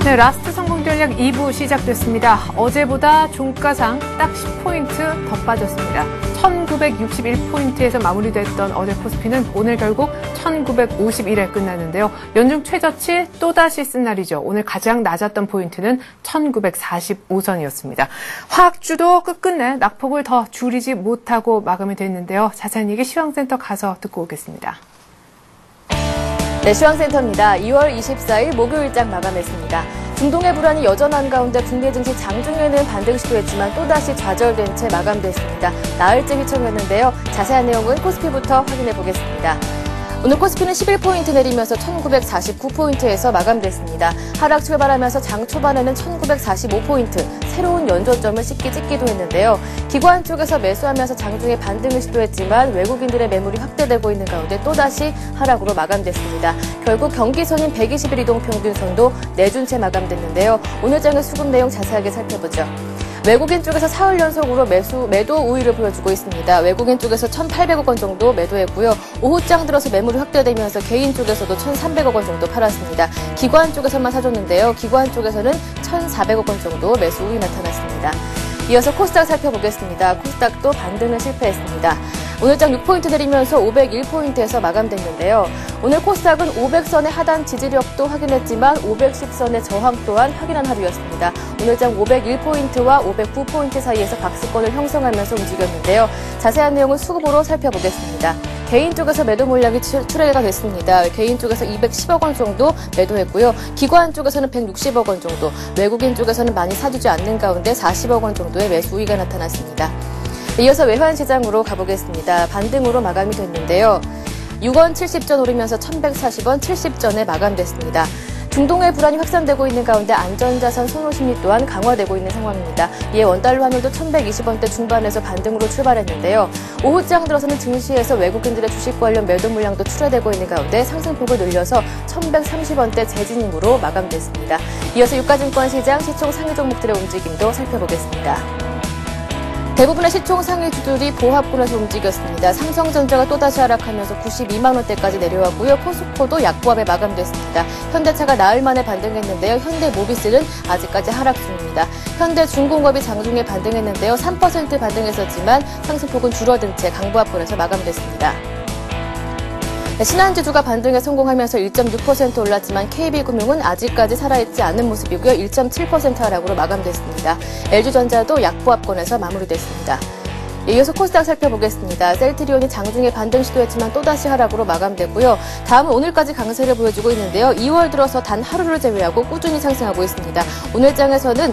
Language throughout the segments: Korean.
네, 라스트 성공 전략 2부 시작됐습니다. 어제보다 종가상 딱 10포인트 더 빠졌습니다. 1961포인트에서 마무리됐던 어제 코스피는 오늘 결국 1951에 끝났는데요. 연중 최저치 또다시 쓴 날이죠. 오늘 가장 낮았던 포인트는 1945선이었습니다. 화학주도 끝끝내 낙폭을 더 줄이지 못하고 마감이 됐는데요. 자세한 얘기 시황센터 가서 듣고 오겠습니다. 네, 시황센터입니다. 2월 24일 목요일장 마감했습니다. 중동의 불안이 여전한 가운데 국내 증시 장중에는 반등 시도했지만 또다시 좌절된 채 마감됐습니다. 나흘째 휘청였는데요. 자세한 내용은 코스피부터 확인해 보겠습니다. 오늘 코스피는 11포인트 내리면서 1949포인트에서 마감됐습니다. 하락 출발하면서 장 초반에는 1945포인트, 새로운 연저점을 쉽게 찍기도 했는데요. 기관 쪽에서 매수하면서 장중에 반등을 시도했지만 외국인들의 매물이 확대되고 있는 가운데 또다시 하락으로 마감됐습니다. 결국 경기선인 120일 이동평균선도 내준 채 마감됐는데요. 오늘 장의 수급 내용 자세하게 살펴보죠. 외국인 쪽에서 사흘 연속으로 매도 우위를 보여주고 있습니다. 외국인 쪽에서 1,800억 원 정도 매도했고요. 오후장 들어서 매물이 확대되면서 개인 쪽에서도 1,300억 원 정도 팔았습니다. 기관 쪽에서만 사줬는데요. 기관 쪽에서는 1,400억 원 정도 매수 우위 나타났습니다. 이어서 코스닥 살펴보겠습니다. 코스닥도 반등을 실패했습니다. 오늘 장 6포인트 내리면서 501포인트에서 마감됐는데요. 오늘 코스닥은 500선의 하단 지지력도 확인했지만 510선의 저항 또한 확인한 하루였습니다. 오늘 장 501포인트와 509포인트 사이에서 박스권을 형성하면서 움직였는데요. 자세한 내용은 수급으로 살펴보겠습니다. 개인 쪽에서 매도 물량이 출회가 됐습니다. 개인 쪽에서 210억 원 정도 매도했고요. 기관 쪽에서는 160억 원 정도, 외국인 쪽에서는 많이 사주지 않는 가운데 40억 원 정도의 매수 우위가 나타났습니다. 이어서 외환시장으로 가보겠습니다. 반등으로 마감이 됐는데요. 6원 70전 오르면서 1140원 70전에 마감됐습니다. 중동의 불안이 확산되고 있는 가운데 안전자산 선호 심리 또한 강화되고 있는 상황입니다. 이에 원달러 환율도 1120원대 중반에서 반등으로 출발했는데요. 오후장 들어서는 증시에서 외국인들의 주식 관련 매도 물량도 출회되고 있는 가운데 상승폭을 늘려서 1130원대 재진입으로 마감됐습니다. 이어서 유가증권 시장 시총 상위 종목들의 움직임도 살펴보겠습니다. 대부분의 시총 상위주들이 보합권에서 움직였습니다. 삼성전자가 또다시 하락하면서 92만 원대까지 내려왔고요. 포스코도 약보합에 마감됐습니다. 현대차가 나흘 만에 반등했는데요. 현대모비스는 아직까지 하락 중입니다. 현대중공업이 장중에 반등했는데요. 3% 반등했었지만 상승폭은 줄어든 채 강보합권에서 마감됐습니다. 신한지주가 반등에 성공하면서 1.6% 올랐지만 KB금융은 아직까지 살아있지 않는 모습이고요. 1.7% 하락으로 마감됐습니다. LG전자도 약보합권에서 마무리됐습니다. 이어서 코스닥 살펴보겠습니다. 셀트리온이 장중에 반등 시도했지만 또다시 하락으로 마감됐고요. 다음은 오늘까지 강세를 보여주고 있는데요. 2월 들어서 단 하루를 제외하고 꾸준히 상승하고 있습니다. 오늘 장에서는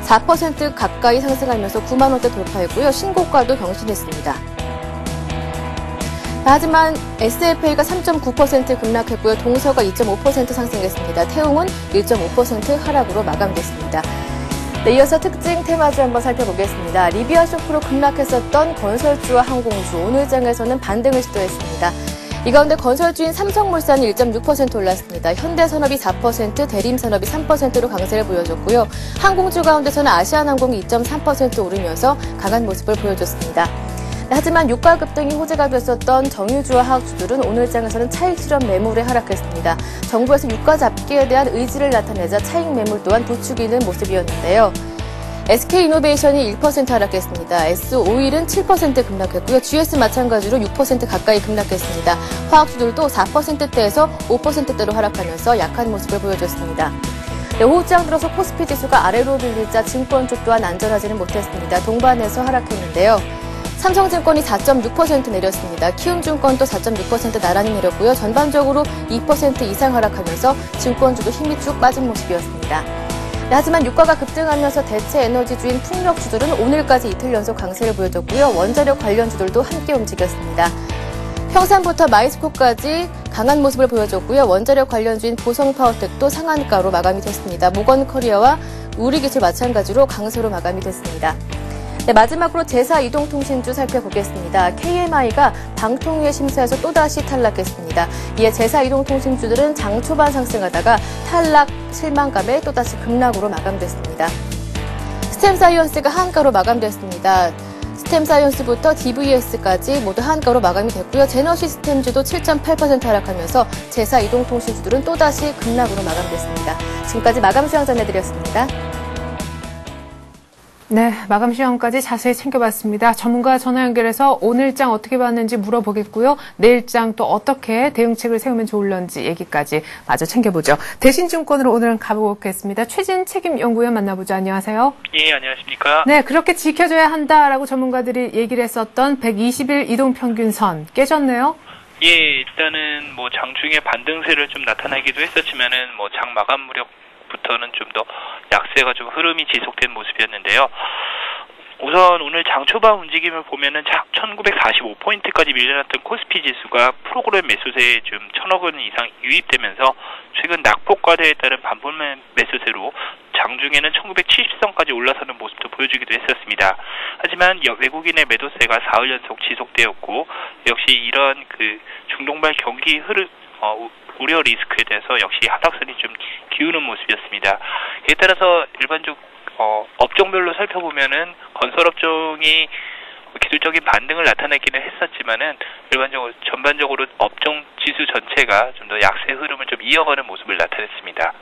4% 가까이 상승하면서 9만 원대 돌파했고요. 신고가도 경신했습니다. 하지만 SFA가 3.9% 급락했고요. 동서가 2.5% 상승했습니다. 태웅은 1.5% 하락으로 마감됐습니다. 네, 이어서 특징 테마주 한번 살펴보겠습니다. 리비아 쇼크로 급락했었던 건설주와 항공주, 오늘 장에서는 반등을 시도했습니다. 이 가운데 건설주인 삼성물산이 1.6% 올랐습니다. 현대산업이 4%, 대림산업이 3%로 강세를 보여줬고요. 항공주 가운데서는 아시아나항공이 2.3% 오르면서 강한 모습을 보여줬습니다. 하지만 유가 급등이 호재가 됐었던 정유주와 화학주들은 오늘 장에서는 차익 실현 매물에 하락했습니다. 정부에서 유가 잡기에 대한 의지를 나타내자 차익 매물 또한 부추기는 모습이었는데요. SK이노베이션이 1% 하락했습니다. S-오일은 7% 급락했고요. GS 마찬가지로 6% 가까이 급락했습니다. 화학주들도 4%대에서 5%대로 하락하면서 약한 모습을 보여줬습니다. 네, 오후장 들어서 코스피 지수가 아래로 밀리자 증권 쪽 또한 안전하지는 못했습니다. 동반해서 하락했는데요. 삼성증권이 4.6% 내렸습니다. 키움증권도 4.6% 나란히 내렸고요. 전반적으로 2% 이상 하락하면서 증권주도 힘이 쭉 빠진 모습이었습니다. 네, 하지만 유가가 급등하면서 대체 에너지주인 풍력주들은 오늘까지 이틀 연속 강세를 보여줬고요. 원자력 관련주들도 함께 움직였습니다. 평산부터 마이스코까지 강한 모습을 보여줬고요. 원자력 관련주인 보성파워텍도 상한가로 마감이 됐습니다. 모건커리어와 우리기술 마찬가지로 강세로 마감이 됐습니다. 네, 마지막으로 제사 이동통신주 살펴보겠습니다. KMI가 방통위의 심사에서 또다시 탈락했습니다. 이에 제사 이동통신주들은 장 초반 상승하다가 탈락 실망감에 또다시 급락으로 마감됐습니다. 스템사이언스가 하한가로 마감됐습니다. 시스템 사이언스부터 DVS까지 모두 한가로 마감이 됐고요. 제너시스템주도 7.8% 하락하면서 제사 이동통신주들은 또다시 급락으로 마감됐습니다. 지금까지 마감 시황 전해드렸습니다. 네, 마감 시황까지 자세히 챙겨봤습니다. 전문가 전화 연결해서 오늘장 어떻게 봤는지 물어보겠고요. 내일장 또 어떻게 대응책을 세우면 좋을런지 얘기까지 마저 챙겨보죠. 대신증권으로 오늘은 가보겠습니다. 최진 책임연구원 만나보죠. 안녕하세요. 예, 안녕하십니까. 네, 그렇게 지켜줘야 한다라고 전문가들이 얘기를 했었던 120일 이동평균선 깨졌네요. 예, 일단은 뭐 장중에 반등세를 좀 나타나기도 했었지만은 뭐 장 마감 무렵부터는 좀 더 약세가 좀 흐름이 지속된 모습이었는데요. 우선 오늘 장 초반 움직임을 보면은 1945포인트까지 밀려났던 코스피 지수가 프로그램 매수세에 좀 1000억 원 이상 유입되면서 최근 낙폭과대에 따른 반품 매수세로 장중에는 1970선까지 올라서는 모습도 보여주기도 했었습니다. 하지만 외국인의 매도세가 4일 연속 지속되었고 역시 이런 그 중동발 경기 흐름 우려 리스크에 대해서 역시 하락선이 좀 기우는 모습이었습니다. 이에 따라서 일반적 업종별로 살펴보면은 건설업종이 기술적인 반등을 나타내기는 했었지만은 전반적으로 업종 지수 전체가 좀 더 약세 흐름을 좀 이어가는 모습을 나타냈습니다.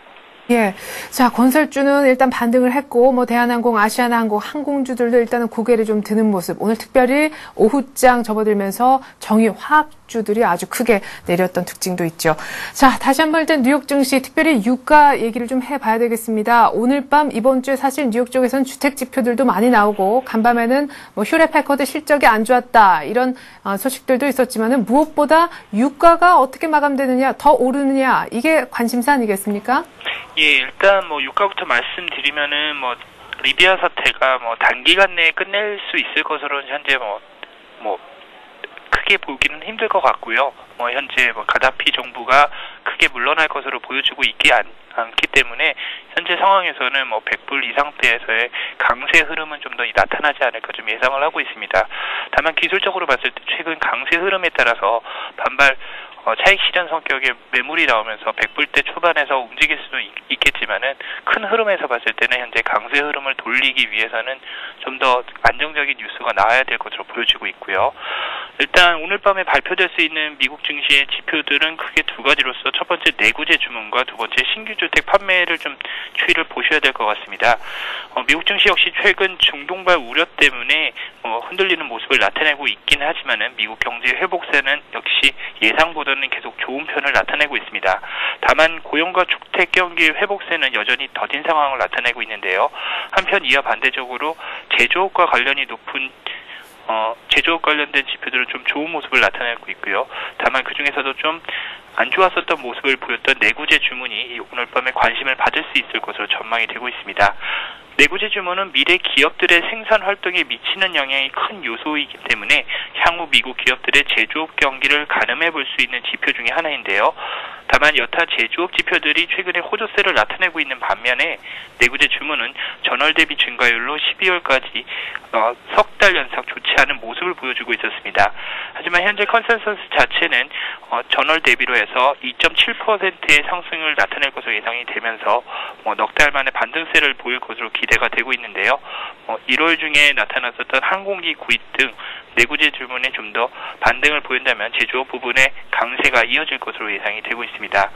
예. 자, 건설주는 일단 반등을 했고, 뭐, 대한항공, 아시아나항공, 항공주들도 일단은 고개를 좀 드는 모습. 오늘 특별히 오후장 접어들면서 정유화학주들이 아주 크게 내렸던 특징도 있죠. 자, 다시 한번 일단 뉴욕 증시, 특별히 유가 얘기를 좀 해봐야 되겠습니다. 오늘 밤, 이번 주에 사실 뉴욕 쪽에서는 주택 지표들도 많이 나오고, 간밤에는 뭐, 휴렛 패커드 실적이 안 좋았다. 이런 소식들도 있었지만은, 무엇보다 유가가 어떻게 마감되느냐, 더 오르느냐, 이게 관심사 아니겠습니까? 예, 일단 뭐 유가부터 말씀드리면은 뭐 리비아 사태가 뭐 단기간 내에 끝낼 수 있을 것으로는 현재 뭐 크게 보기는 힘들 것 같고요. 뭐 현재 뭐 가다피 정부가 크게 물러날 것으로 보여주고 있지 않기 때문에 현재 상황에서는 뭐 100불 이상대에서의 강세 흐름은 좀 더 나타나지 않을까 좀 예상을 하고 있습니다. 다만 기술적으로 봤을 때 최근 강세 흐름에 따라서 반발 차익 실현 성격의 매물이 나오면서 100불대 초반에서 움직일 수도 있겠지만은 큰 흐름에서 봤을 때는 현재 강세 흐름을 돌리기 위해서는 좀 더 안정적인 뉴스가 나와야 될 것으로 보여지고 있고요. 일단 오늘 밤에 발표될 수 있는 미국 증시의 지표들은 크게 두 가지로서 첫 번째 내구재 주문과 두 번째 신규 주택 판매를 좀 추이를 보셔야 될 것 같습니다. 미국 증시 역시 최근 중동발 우려 때문에 흔들리는 모습을 나타내고 있긴 하지만은 미국 경제 회복세는 역시 예상보다는 계속 좋은 편을 나타내고 있습니다. 다만 고용과 주택 경기 회복세는 여전히 더딘 상황을 나타내고 있는데요. 한편 이와 반대적으로 제조업과 관련이 높은 제조업 관련된 지표들은 좀 좋은 모습을 나타내고 있고요. 다만 그중에서도 좀 안 좋았었던 모습을 보였던 내구재 주문이 오늘 밤에 관심을 받을 수 있을 것으로 전망이 되고 있습니다. 내구재 주문은 미래 기업들의 생산 활동에 미치는 영향이 큰 요소이기 때문에 향후 미국 기업들의 제조업 경기를 가늠해 볼 수 있는 지표 중에 하나인데요. 다만 여타 제조업 지표들이 최근에 호조세를 나타내고 있는 반면에 내구재 주문은 전월 대비 증가율로 12월까지 석 달 연속 좋지 않은 모습을 보여주고 있었습니다. 하지만 현재 컨센서스 자체는 전월 대비로 해서 2.7%의 상승을 나타낼 것으로 예상이 되면서 넉 달 만에 반등세를 보일 것으로 기대가 되고 있는데요. 1월 중에 나타났었던 항공기 구입 등 내구재 주문에 좀 더 반등을 보인다면 제조업 부분에 강세가 이어질 것으로 예상이 되고 있습니다.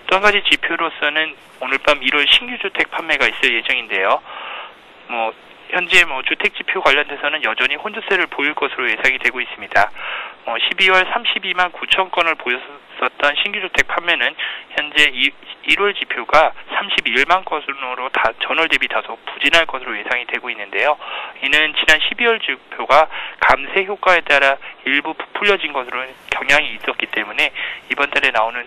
또 한 가지 지표로서는 오늘 밤 1월 신규 주택 판매가 있을 예정인데요. 현재 주택 지표 관련돼서는 여전히 혼조세를 보일 것으로 예상이 되고 있습니다. 12월 32만 9천 건을 보였었던 신규 주택 판매는 현재 1월 지표가 31만 건으로 전월 대비 다소 부진할 것으로 예상이 되고 있는데요. 이는 지난 12월 지표가 감세 효과에 따라 일부 부풀려진 것으로 경향이 있었기 때문에 이번 달에 나오는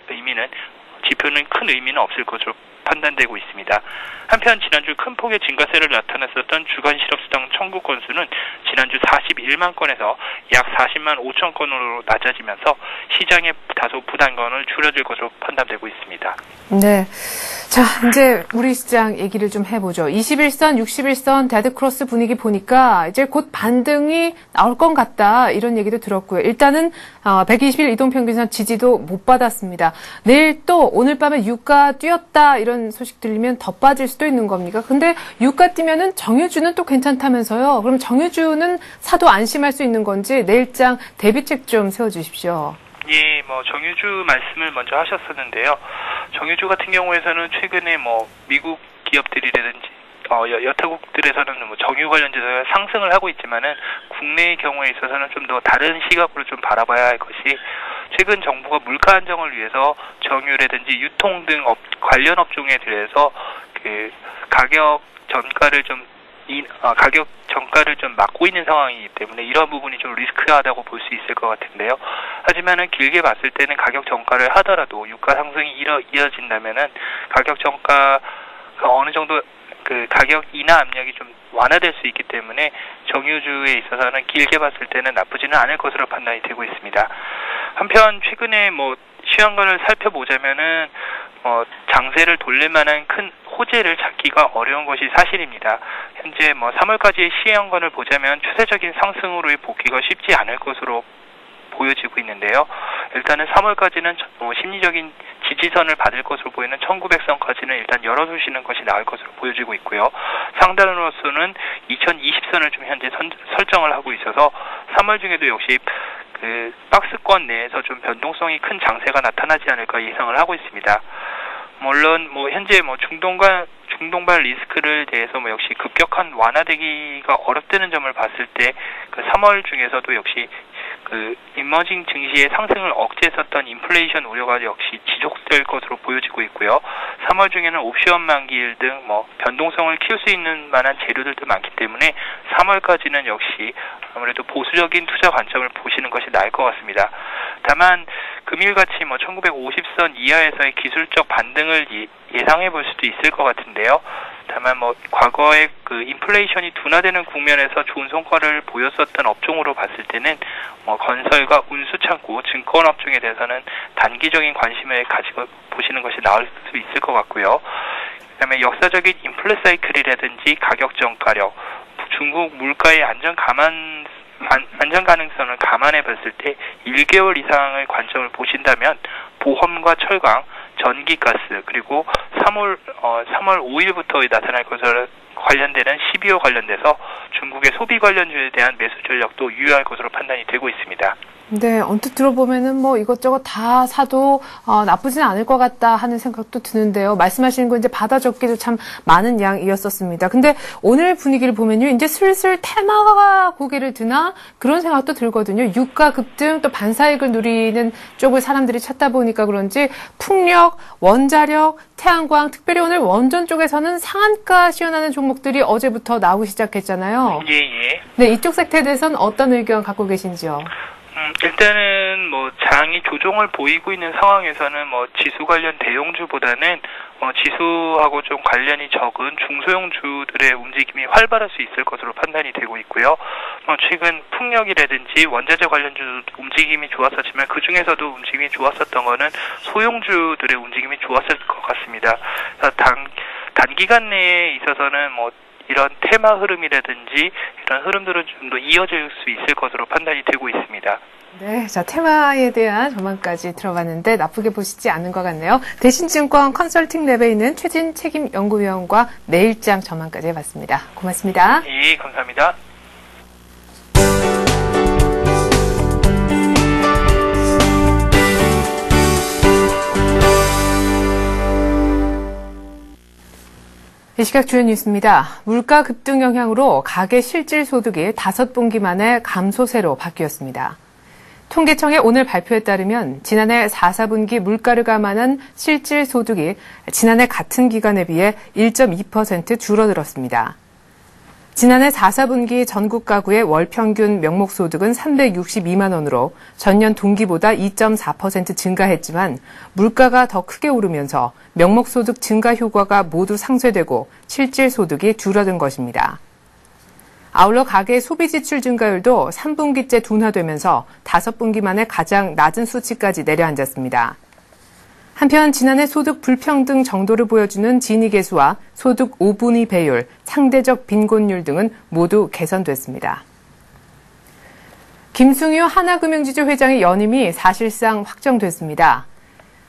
지표는 큰 의미는 없을 것으로 판단되고 있습니다. 한편 지난주 큰 폭의 증가세를 나타냈었던 주간 실업수당 청구 건수는 지난주 41만 건에서 약 40만 5천 건으로 낮아지면서 시장의 다소 부담감을 줄여줄 것으로 판단되고 있습니다. 네. 자, 이제 우리 시장 얘기를 좀 해보죠. 21선, 61선 데드크로스 분위기 보니까 이제 곧 반등이 나올 것 같다. 이런 얘기도 들었고요. 일단은 120일 이동평균선 지지도 못 받았습니다. 내일 또 오늘 밤에 유가 뛰었다. 이런 이런 소식 들리면 더 빠질 수도 있는 겁니까? 근데 유가 뛰면은 정유주는 또 괜찮다면서요. 그럼 정유주는 사도 안심할 수 있는 건지 내일장 대비책 좀 세워주십시오. 예, 정유주 말씀을 먼저 하셨었는데요. 정유주 같은 경우에서는 최근에 미국 기업들이라든지 여타국들에서는 정유 관련주가 상승을 하고 있지만은 국내의 경우에 있어서는 좀 더 다른 시각으로 좀 바라봐야 할 것이, 최근 정부가 물가 안정을 위해서 정유라든지 유통 등 관련 업종에 대해서 그 가격 전가를 좀 막고 있는 상황이기 때문에 이런 부분이 좀 리스크하다고 볼 수 있을 것 같은데요. 하지만은 길게 봤을 때는 가격 전가를 하더라도 유가 상승이 이어진다면은 가격 전가가 어느 정도 그 가격 인하 압력이 좀 완화될 수 있기 때문에 정유주에 있어서는 길게 봤을 때는 나쁘지는 않을 것으로 판단이 되고 있습니다. 한편 최근에 시황관을 살펴보자면은 장세를 돌릴 만한 큰 호재를 찾기가 어려운 것이 사실입니다. 현재 3월까지의 시황관을 보자면 추세적인 상승으로의 복귀가 쉽지 않을 것으로 보여지고 있는데요. 일단은 3월까지는 심리적인 지지선을 받을 것으로 보이는 1900선까지는 일단 열어두시는 것이 나을 것으로 보여지고 있고요. 상단으로서는 2020선을 좀 현재 설정을 하고 있어서 3월 중에도 역시 그 박스권 내에서 좀 변동성이 큰 장세가 나타나지 않을까 예상을 하고 있습니다. 물론 현재 중동발 리스크를 대해서 역시 급격한 완화되기가 어렵다는 점을 봤을 때 그 3월 중에서도 역시 그 이머징 증시의 상승을 억제했었던 인플레이션 우려가 역시 지속될 것으로 보여지고 있고요. 3월 중에는 옵션 만기일 등 변동성을 키울 수 있는 만한 재료들도 많기 때문에 3월까지는 역시 아무래도 보수적인 투자 관점을 보시는 것이 나을 것 같습니다. 다만 금일같이 1950선 이하에서의 기술적 반등을 예상해 볼 수도 있을 것 같은데요. 다만 과거에 그 인플레이션이 둔화되는 국면에서 좋은 성과를 보였었던 업종으로 봤을 때는 건설과 운수창고, 증권 업종에 대해서는 단기적인 관심을 가지고 보시는 것이 나을 수 있을 것 같고요. 그다음에 역사적인 인플레 사이클이라든지 가격 전가력, 중국 물가의 안정 가능성을 감안해 봤을 때 1개월 이상의 관점을 보신다면 보험과 철강, 전기가스, 그리고 3월 5일부터 나타날 것으로 관련되는 12호 관련돼서 중국의 소비 관련주에 대한 매수 전략도 유효할 것으로 판단이 되고 있습니다. 네, 언뜻 들어보면은 이것저것 다 사도 나쁘진 않을 것 같다 하는 생각도 드는데요. 말씀하시는 건 이제 받아 적기도 참 많은 양이었었습니다. 근데 오늘 분위기를 보면요, 이제 슬슬 테마가 고개를 드나 그런 생각도 들거든요. 유가 급등 또 반사익을 누리는 쪽을 사람들이 찾다 보니까 그런지 풍력, 원자력, 태양광, 특별히 오늘 원전 쪽에서는 상한가 시연하는 종목들이 어제부터 나오기 시작했잖아요. 예. 네, 이쪽 섹터에 대해서는 어떤 의견 갖고 계신지요? 일단은 장이 조정을 보이고 있는 상황에서는 지수 관련 대형주보다는 지수하고 좀 관련이 적은 중소형주들의 움직임이 활발할 수 있을 것으로 판단이 되고 있고요. 최근 풍력이라든지 원자재 관련주 움직임이 좋았었지만 그 중에서도 움직임이 좋았었던 거는 소형주들의 움직임이 좋았을 것 같습니다. 단기간 내에 있어서는 이런 테마 흐름이라든지 이런 흐름들은 좀 더 이어질 수 있을 것으로 판단이 되고 있습니다. 네, 자, 테마에 대한 전망까지 들어봤는데 나쁘게 보시지 않은 것 같네요. 대신증권 컨설팅 랩에 있는 최진 책임연구위원과 내일장 전망까지 해봤습니다. 고맙습니다. 예, 감사합니다. 이 시각 주요 뉴스입니다. 물가 급등 영향으로 가계 실질 소득이 5분기 만에 감소세로 바뀌었습니다. 통계청의 오늘 발표에 따르면 지난해 4, 4분기 물가를 감안한 실질 소득이 지난해 같은 기간에 비해 1.2% 줄어들었습니다. 지난해 4, 4분기 전국 가구의 월 평균 명목소득은 362만 원으로 전년 동기보다 2.4% 증가했지만 물가가 더 크게 오르면서 명목소득 증가 효과가 모두 상쇄되고 실질 소득이 줄어든 것입니다. 아울러 가계 소비지출 증가율도 3분기째 둔화되면서 5분기 만에 가장 낮은 수치까지 내려앉았습니다. 한편 지난해 소득 불평등 정도를 보여주는 지니계수와 소득 5분위 배율, 상대적 빈곤율 등은 모두 개선됐습니다. 김승유 하나금융지주 회장의 연임이 사실상 확정됐습니다.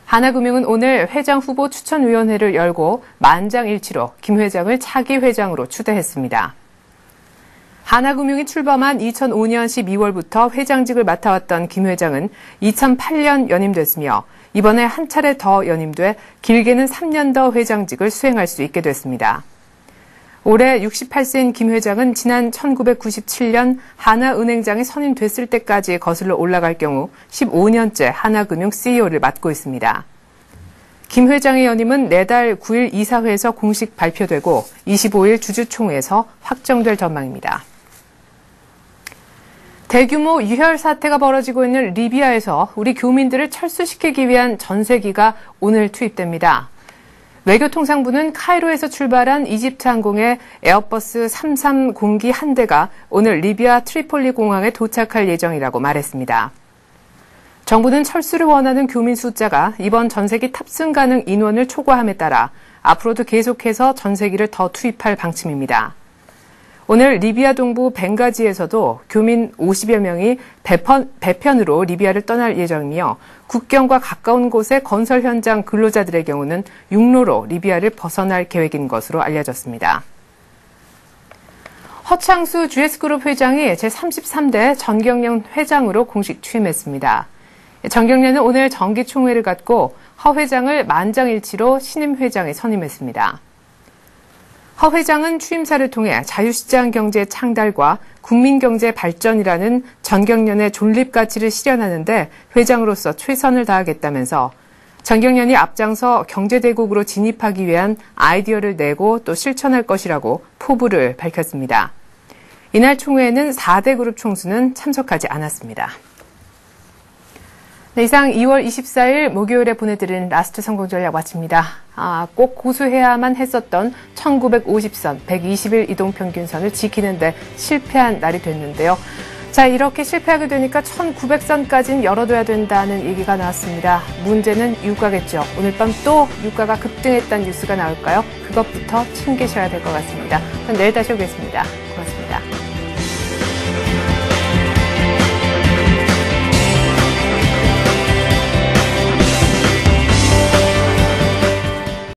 하나금융은 오늘 회장 후보 추천위원회를 열고 만장일치로 김 회장을 차기 회장으로 추대했습니다. 하나금융이 출범한 2005년 12월부터 회장직을 맡아왔던 김 회장은 2008년 연임됐으며 이번에 한 차례 더 연임돼 길게는 3년 더 회장직을 수행할 수 있게 됐습니다. 올해 68세인 김 회장은 지난 1997년 하나은행장에 선임됐을 때까지 거슬러 올라갈 경우 15년째 하나금융 CEO를 맡고 있습니다. 김 회장의 연임은 내달 9일 이사회에서 공식 발표되고 25일 주주총회에서 확정될 전망입니다. 대규모 유혈 사태가 벌어지고 있는 리비아에서 우리 교민들을 철수시키기 위한 전세기가 오늘 투입됩니다. 외교통상부는 카이로에서 출발한 이집트 항공의 에어버스 330기 한 대가 오늘 리비아 트리폴리 공항에 도착할 예정이라고 말했습니다. 정부는 철수를 원하는 교민 숫자가 이번 전세기 탑승 가능 인원을 초과함에 따라 앞으로도 계속해서 전세기를 더 투입할 방침입니다. 오늘 리비아 동부 벵가지에서도 교민 50여 명이 배편으로 리비아를 떠날 예정이며 국경과 가까운 곳의 건설 현장 근로자들의 경우는 육로로 리비아를 벗어날 계획인 것으로 알려졌습니다. 허창수 GS그룹 회장이 제33대 전경련 회장으로 공식 취임했습니다. 전경련은 오늘 정기총회를 갖고 허 회장을 만장일치로 신임 회장에 선임했습니다. 허 회장은 취임사를 통해 자유시장 경제 창달과 국민경제 발전이라는 전경련의 존립 가치를 실현하는 데 회장으로서 최선을 다하겠다면서 전경련이 앞장서 경제대국으로 진입하기 위한 아이디어를 내고 또 실천할 것이라고 포부를 밝혔습니다. 이날 총회에는 4대 그룹 총수는 참석하지 않았습니다. 네, 이상 2월 24일 목요일에 보내드린 라스트 성공 전략 마칩니다. 꼭 고수해야만 했었던 1950선 120일 이동평균선을 지키는데 실패한 날이 됐는데요. 자, 이렇게 실패하게 되니까 1900선까지는 열어둬야 된다는 얘기가 나왔습니다. 문제는 유가겠죠. 오늘 밤 또 유가가 급등했다는 뉴스가 나올까요? 그것부터 챙기셔야 될 것 같습니다. 전 내일 다시 오겠습니다. 고맙습니다.